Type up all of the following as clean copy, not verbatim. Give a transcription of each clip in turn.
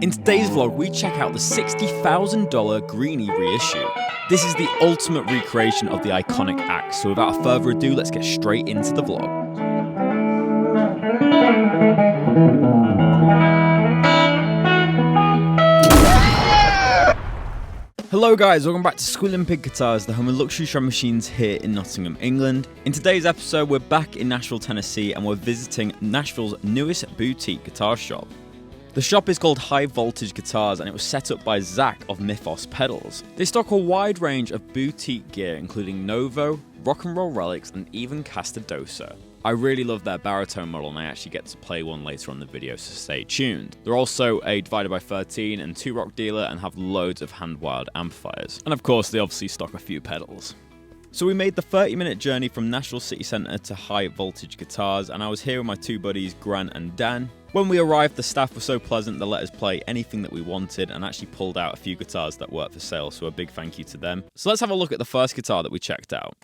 In today's vlog, we check out the $60,000 Greeny reissue. This is the ultimate recreation of the iconic axe, so without further ado, let's get straight into the vlog. Hello guys, welcome back to Squealing Pig Guitars, the home of luxury drum machines here in Nottingham, England. In today's episode, we're back in Nashville, Tennessee, and we're visiting Nashville's newest boutique guitar shop. The shop is called High Voltage Guitars, and it was set up by Zach of Mythos Pedals. They stock a wide range of boutique gear, including Novo, rock and roll relics, and even Castedosa. I really love their baritone model, and I actually get to play one later on in the video, so stay tuned. They're also a divided by 13 and 2-rock dealer and have loads of hand-wired amplifiers. And of course, they obviously stock a few pedals. So we made the 30-minute journey from Nashville City Centre to High Voltage Guitars, and I was here with my two buddies, Grant and Dan. When we arrived, the staff were so pleasant they let us play anything that we wanted and actually pulled out a few guitars that weren't for sale, so a big thank you to them. So let's have a look at the first guitar that we checked out.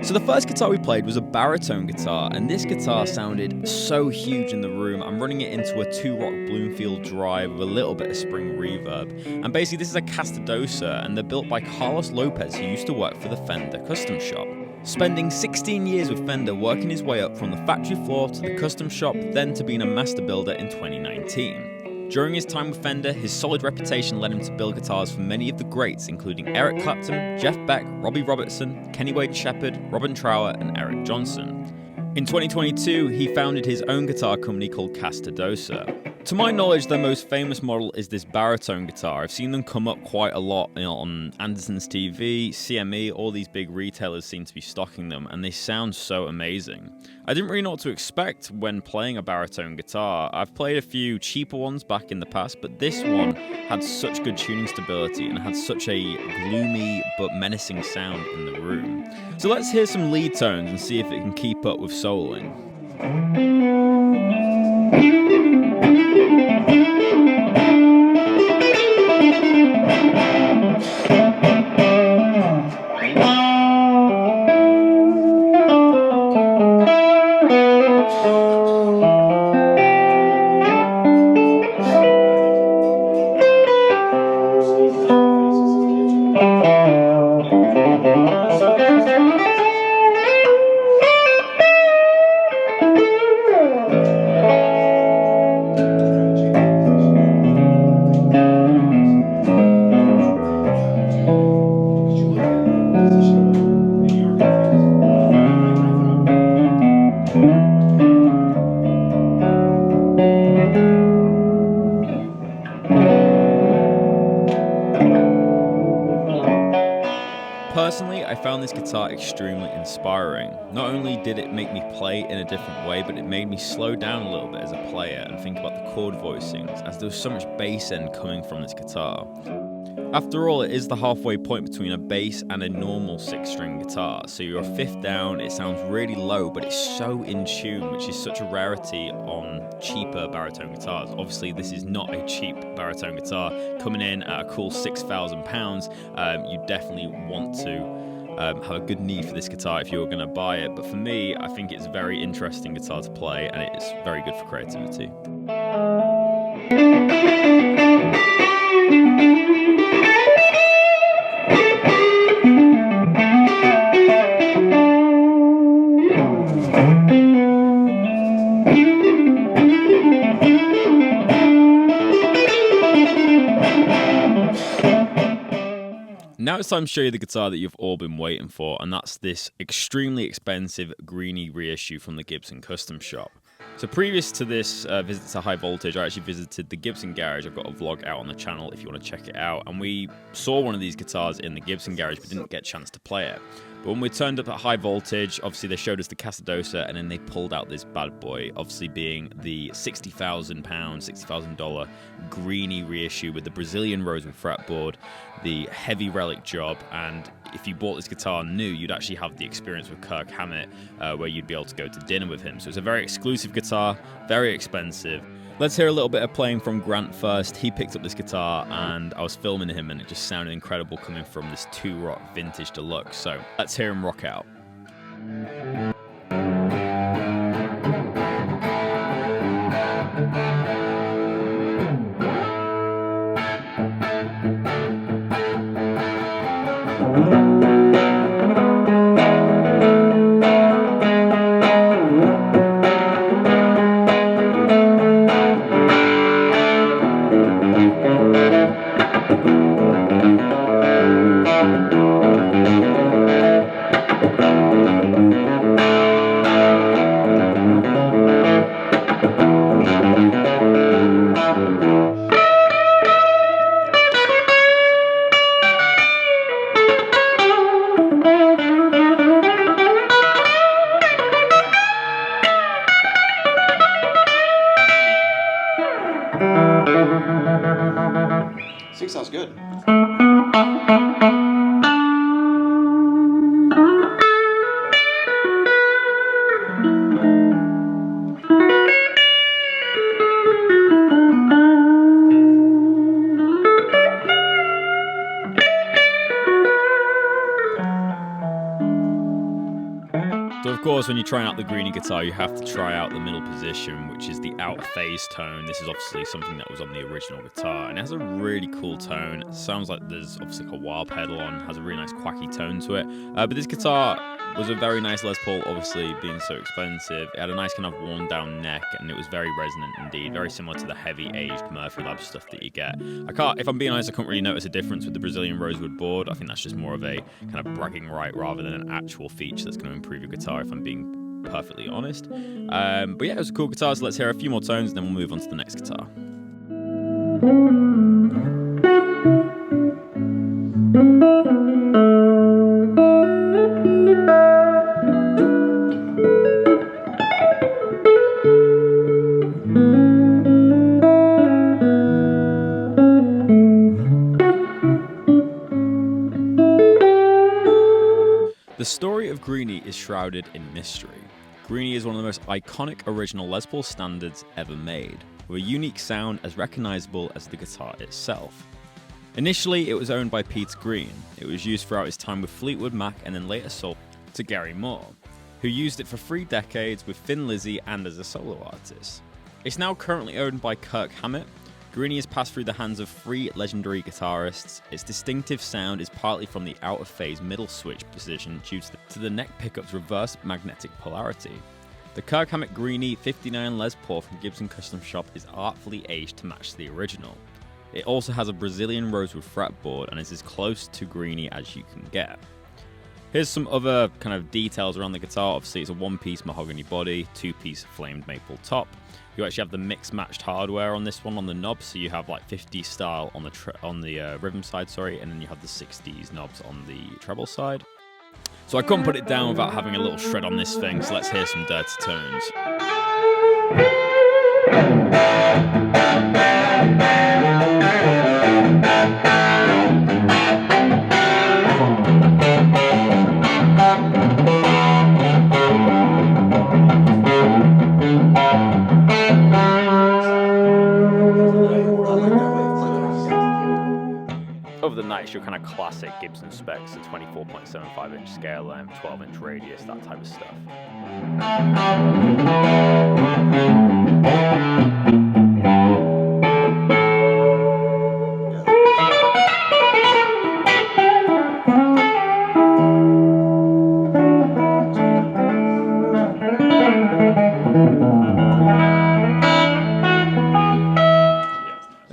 So the first guitar we played was a baritone guitar, and this guitar sounded so huge in the room. I'm running it into a 2-rock Bloomfield drive with a little bit of spring reverb. And basically this is a Castedosa, and they're built by Carlos Lopez, who used to work for the Fender custom shop. Spending 16 years with Fender, working his way up from the factory floor to the custom shop, then to being a master builder in 2019. During his time with Fender, his solid reputation led him to build guitars for many of the greats, including Eric Clapton, Jeff Beck, Robbie Robertson, Kenny Wayne Shepherd, Robin Trower, and Eric Johnson. In 2022, he founded his own guitar company called Castedosa. To my knowledge, their most famous model is this baritone guitar. I've seen them come up quite a lot on Anderson's TV, CME, all these big retailers seem to be stocking them, and they sound so amazing. I didn't really know what to expect when playing a baritone guitar. I've played a few cheaper ones back in the past, but this one had such good tuning stability and had such a gloomy but menacing sound in the room. So let's hear some lead tones and see if it can keep up with soloing. Personally, I found this guitar extremely inspiring. Not only did it make me play in a different way, but it made me slow down a little bit as a player and think about the chord voicings, as there was so much bass end coming from this guitar. After all, it is the halfway point between a bass and a normal 6-string guitar, so you're a 5th down, it sounds really low, but it's so in tune, which is such a rarity on cheaper baritone guitars. Obviously, this is not a cheap baritone guitar, coming in at a cool £6,000. You definitely want to have a good need for this guitar if you're going to buy it, but for me, I think it's a very interesting guitar to play, and it's very good for creativity. Now it's time to show you the guitar that you've all been waiting for, and that's this extremely expensive Greeny reissue from the Gibson Custom Shop. So previous to this visit to High Voltage, I actually visited the Gibson Garage. I've got a vlog out on the channel if you want to check it out, and we saw one of these guitars in the Gibson Garage but didn't get a chance to play it. But when we turned up at High Voltage, obviously they showed us the Castedosa, and then they pulled out this bad boy, obviously being the $60,000 Greeny reissue with the Brazilian rosewood fretboard, the heavy relic job, and if you bought this guitar new, you'd actually have the experience with Kirk Hammett, where you'd be able to go to dinner with him. So it's a very exclusive guitar, very expensive. Let's hear a little bit of playing from Grant first. He picked up this guitar and I was filming him and it just sounded incredible coming from this 2-Rock Vintage Deluxe. So let's hear him rock out. I think sounds good. So of course, when you're trying out the Greeny guitar, you have to try out the middle position, which is the outer phase tone. This is obviously something that was on the original guitar, and it has a really cool tone. It sounds like there's obviously like a wah pedal on, has a really nice quacky tone to it. But this guitar was a very nice Les Paul, obviously being so expensive. It had a nice kind of worn down neck, and it was very resonant indeed, very similar to the heavy aged Murphy Lab stuff that you get. If I'm being honest, I couldn't really notice a difference with the Brazilian rosewood board. I think that's just more of a kind of bragging right rather than an actual feature that's going to improve your guitar, if I'm being perfectly honest. But yeah, it was a cool guitar, so let's hear a few more tones and then we'll move on to the next guitar. The story of Greeny is shrouded in mystery. Greeny is one of the most iconic original Les Paul standards ever made, with a unique sound as recognizable as the guitar itself. Initially, it was owned by Peter Green. It was used throughout his time with Fleetwood Mac and then later sold to Gary Moore, who used it for 3 decades with Thin Lizzy and as a solo artist. It's now currently owned by Kirk Hammett. Greeny has passed through the hands of 3 legendary guitarists. Its distinctive sound is partly from the out-of-phase middle switch position due to the neck pickup's reverse magnetic polarity. The Kirk Hammett Greeny 59 Les Paul from Gibson Custom Shop is artfully aged to match the original. It also has a Brazilian rosewood fretboard and is as close to Greeny as you can get. Here's some other kind of details around the guitar. Obviously, it's a 1-piece mahogany body, 2-piece flamed maple top. You actually have the mix-matched hardware on this one on the knobs, so you have like 50s style on the rhythm side, and then you have the 60s knobs on the treble side. So I couldn't put it down without having a little shred on this thing, so let's hear some dirty tones. Over the nights, your kind of classic Gibson specs, a 24.75 inch scale length, 12 inch radius, that type of stuff.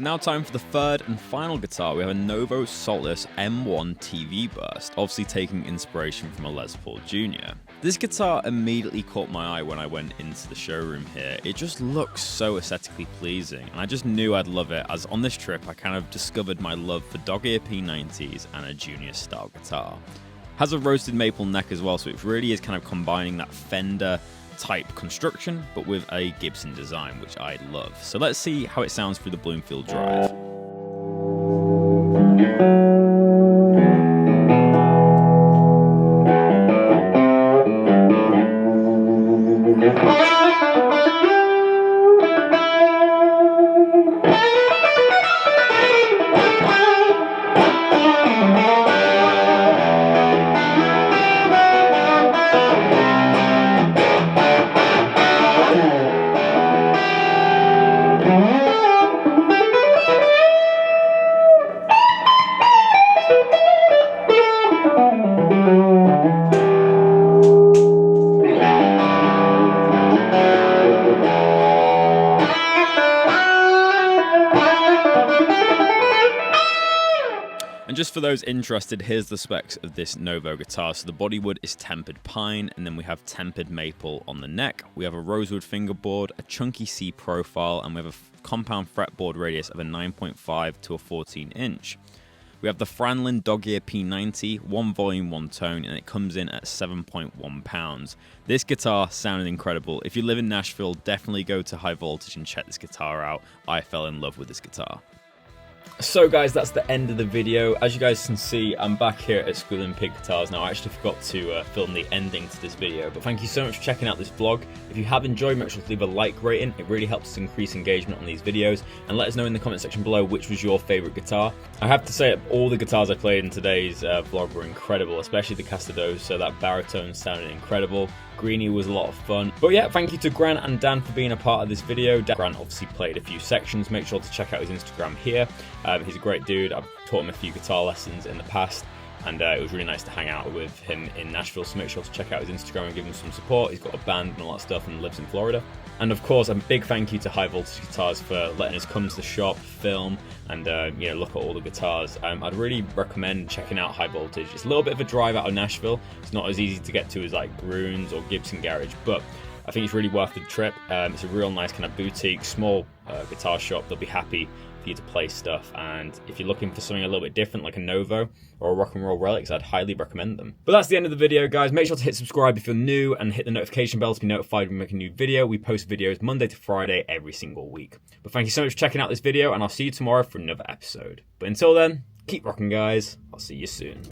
Now time for the third and final guitar. We have a Novo Saltless M1 TV Burst, obviously taking inspiration from a Les Paul Jr. This guitar immediately caught my eye when I went into the showroom here. It just looks so aesthetically pleasing, and I just knew I'd love it, as on this trip I kind of discovered my love for dog ear P90s and a Junior style guitar. Has a roasted maple neck as well, so it really is kind of combining that Fender type construction, but with a Gibson design, which I love. So let's see how it sounds through the Bloomfield Drive. just for those interested, here's the specs of this Novo guitar. So the bodywood is tempered pine, and then we have tempered maple on the neck. We have a rosewood fingerboard, a chunky C profile, and we have a compound fretboard radius of a 9.5 to a 14 inch. We have the Franlin Dog Ear P90, 1 volume, 1 tone, and it comes in at 7.1 pounds. This guitar sounded incredible. If you live in Nashville, definitely go to High Voltage and check this guitar out. I fell in love with this guitar. So guys, that's the end of the video. As you guys can see, I'm back here at Squealing Pig Guitars now. I actually forgot to film the ending to this video, but thank you so much for checking out this vlog. If you have enjoyed, make sure to leave a like rating. It really helps us increase engagement on these videos, and let us know in the comment section below which was your favorite guitar. I have to say, all the guitars I played in today's vlog were incredible, especially the Castedosa. That baritone sounded incredible. Greeny was a lot of fun. But yeah, thank you to Grant and Dan for being a part of this video. Grant obviously played a few sections. Make sure to check out his Instagram here. He's a great dude. I've taught him a few guitar lessons in the past, and it was really nice to hang out with him in Nashville, so make sure to check out his Instagram and give him some support. He's got a band and all that stuff and lives in Florida. And of course, a big thank you to High Voltage Guitars for letting us come to the shop, film, and look at all the guitars. I'd really recommend checking out High Voltage. It's a little bit of a drive out of Nashville. It's not as easy to get to as like Ruins or Gibson Garage, but I think it's really worth the trip. It's a real nice kind of boutique, small guitar shop. They'll be happy for you to play stuff, and if you're looking for something a little bit different like a Novo or a Rock and Roll Relics, I'd highly recommend them. But that's the end of the video, guys. Make sure to hit subscribe if you're new and hit the notification bell to be notified when we make a new video. We post videos Monday to Friday every single week. But thank you so much for checking out this video, and I'll see you tomorrow for another episode. But until then, keep rocking, guys. I'll see you soon.